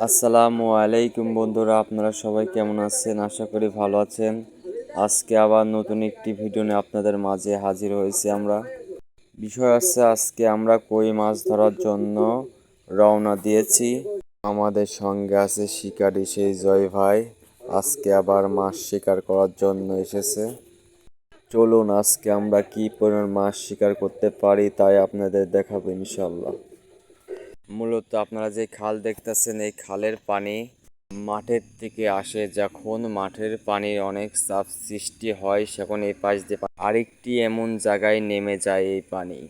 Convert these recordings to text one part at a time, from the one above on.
আসসালামু আলাইকুম বন্ধুরা, আপনারা সবাই কেমন আছেন? আশা করি ভালো আছেন। আজকে আবার নতুন একটি ভিডিও নিয়ে আপনাদের মাঝে হাজির হয়েছি আমরা। বিষয় হচ্ছে, আজকে আমরা কই মাছ ধরার জন্য রওনা দিয়েছি। আমাদের সঙ্গে আছে শিকারী সেই জয় ভাই, আজকে আবার মাছ শিকার করার জন্য এসেছে। চলুন আজকে আমরা কি পরিমাণ মাছ শিকার করতে পারি তাই আপনাদের দেখাবো ইনশাল্লাহ। মূলত আপনারা যে খাল দেখতেছেন, এই খালের পানি মাঠের থেকে আসে। যখন মাঠের পানির অনেক চাপ সৃষ্টি হয়, সেখন এই পাশ দিয়ে আরেকটি এমন জায়গায় নেমে যায় এই পানি।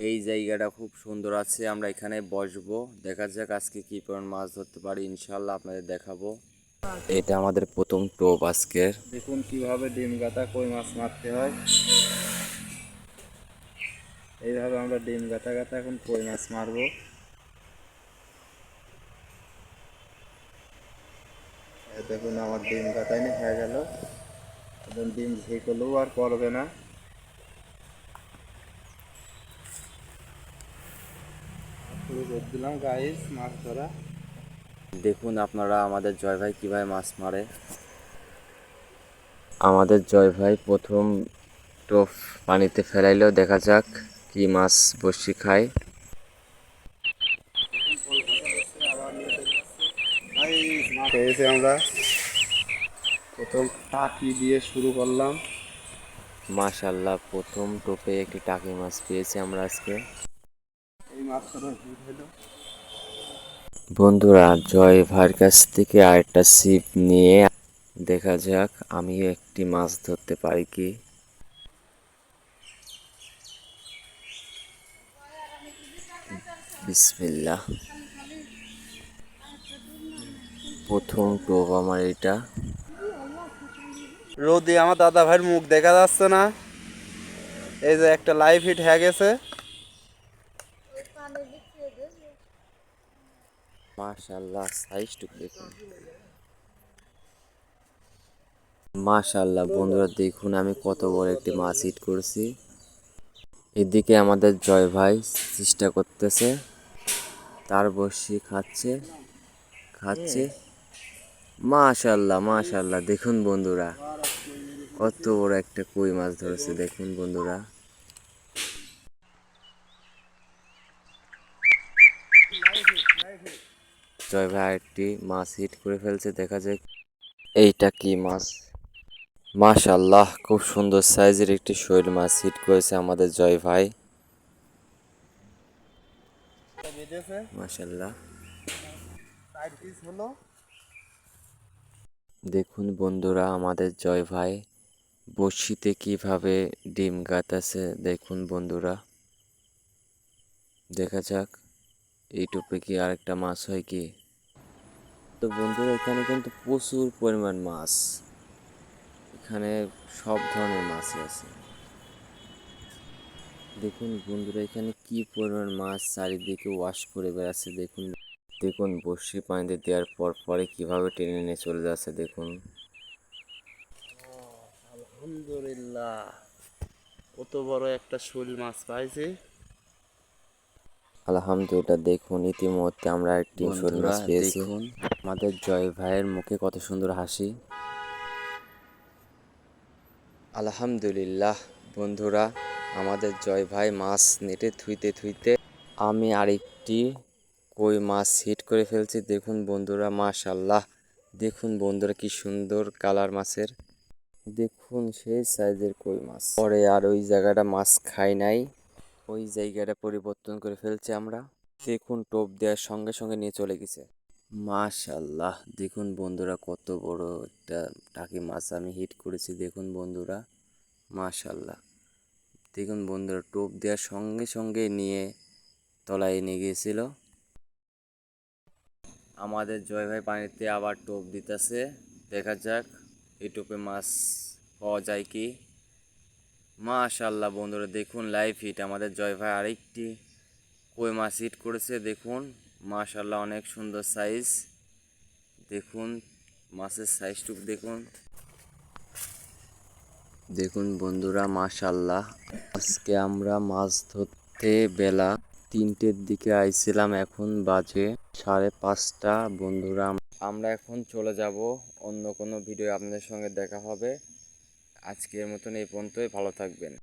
এই জায়গাটা খুব সুন্দর আছে, আমরা এখানে বসবো, দেখা যাক আজকে কি পরিমাণ মাছ ধরতে পারি, ইনশাল্লাহ আপনাদের দেখাবো। এটা আমাদের প্রথম টোপ আজকের। দেখুন কিভাবে ডিম গাঁথা কই মাছ মারতে হয়। এইভাবে আমরা ডিম গাঁথা গাঁথা এখন কই মাছ মারবো। দেখুন আমার ডিম গাঁথাই নি হয়ে গেল, এখন ডিম ঝেঁকলেও আর পড়বে না। শুরু করে দিলাম গাইস মাছ ধরা। দেখুন আপনারা আমাদের জয় ভাই কিভাবে মাছ মারে। আমাদের জয় ভাই প্রথম টোপ পানিতে ফেলাইলেও, দেখা যাক কি মাছ বসি খায়। পেয়েছি আমরা, প্রথম টাকি দিয়ে শুরু করলাম। মাশাল্লাহ, প্রথম টোপে একটি টাকি মাছ পেয়েছি আমরা আজকে। এই মাছটা হিট হলো। বন্ধুরা, জয় ভাইয়ের কাছ থেকে আরেকটা ছিপ নিয়ে দেখা যাক আমিও একটি মাছ ধরতে পারি কি। বিসমিল্লাহ, প্রথম টোপ আমার এটা। রোদে আমার দাদা ভাইয়ের মুখ দেখা যাচ্ছে না। এই যে একটা লাইভ হিট হয়ে গেছে। মাশাল্লাহ, সাইজটুকু দেখুন। মাশাল্লাহ বন্ধুরা, দেখুন আমি কত বড় একটি মাছ হিট করেছি। এদিকে আমাদের জয় ভাই চেষ্টা করতেছে, তার বসি খাচ্ছে খাচ্ছে। মাশাল্লাহ মাশাল্লাহ, দেখুন বন্ধুরা কত বড় একটা কই মাছ ধরেছে, দেখুন বন্ধুরা। জয় ভাই একটি মাছ হিট করে ফেলছে, দেখা যায় এইটা কি মাছ। মাশাল্লাহ, খুব সুন্দর সাইজের একটি শৈল মাছ হিট করেছে আমাদের জয় ভাই। মাশাল্লাহ, দেখুন বন্ধুরা আমাদের জয় ভাই বড়শিতে কিভাবে ডিম গাঁথাছে, দেখুন বন্ধুরা। দেখা যাক এই টোপে কি আরেকটা মাছ হয় কি। তো বন্ধুরা, এখানে কিন্তু প্রচুর পরিমাণ মাছ, এখানে সব ধরনের মাছই আছে। দেখুন বন্ধুরা, এখানে কি পরিমাণ মাছ চারিদিকে ওয়াশ করে বেড়াচ্ছে, দেখুন। দেখুন বড়শি পানিতে দেওয়ার পর পরে কিভাবে টেনে নিয়ে চলে যাচ্ছে, দেখুন। আলহামদুলিল্লাহ, কত বড় একটা শোল মাছ পাইছি। আলহামদুলিল্লাহ, দেখুন ইতিমধ্যে আমরা একটি শোল বন্ধুরা মাছ পেয়েছি। দেখুন, আমাদের জয় ভাইয়ের মুখে কত সুন্দর হাসি। আলহামদুলিল্লাহ বন্ধুরা, আমাদের জয় ভাই মাছ নেটে থুইতে থুইতে আমি আরেকটি কই মাছ হিট করে ফেলছি, দেখুন বন্ধুরা। মাশাল্লাহ, দেখুন বন্ধুরা কি সুন্দর কালার মাছের, দেখুন সেই সাইজের কই মাছ। পরে আর ওই জায়গাটা মাছ খাই নাই, ওই জায়গাটা পরিবর্তন করে ফেলছি আমরা। দেখুন টোপ দেওয়ার সঙ্গে সঙ্গে নিয়ে চলে গেছে। মাশাল্লাহ, দেখুন বন্ধুরা কত বড় একটা টাকি মাছ আমি হিট করেছি, দেখুন বন্ধুরা। মাশাল্লাহ, দেখুন বন্ধুরা টোপ দেওয়ার সঙ্গে সঙ্গে নিয়ে তলায় নিয়ে গিয়েছিল। আমাদের জয় ভাই পানিতে আবার টোপ দিতেছে, দেখা যাক এই টোপে মাছ পাওয়া যায় কি। মাশাল্লাহ বন্ধুরা, দেখুন লাইভ হিট আমাদের জয় ভাই আরেকটি কই মাছ হিট করেছে, দেখুন। মাশাল্লাহ, অনেক সুন্দর সাইজ, দেখুন মাছের সাইজটুকু দেখুন। দেখুন বন্ধুরা, মাশাল্লাহ, আজকে আমরা মাছ ধরতে বেলা 3টের দিকে আইছিলাম, এখন বাজে 5:30। বন্ধুরা, আমরা এখন চলে যাব, অন্য কোনো ভিডিও আপনাদের সঙ্গে দেখা হবে। আজকের মতন এই পর্যন্তই, ভালো থাকবেন।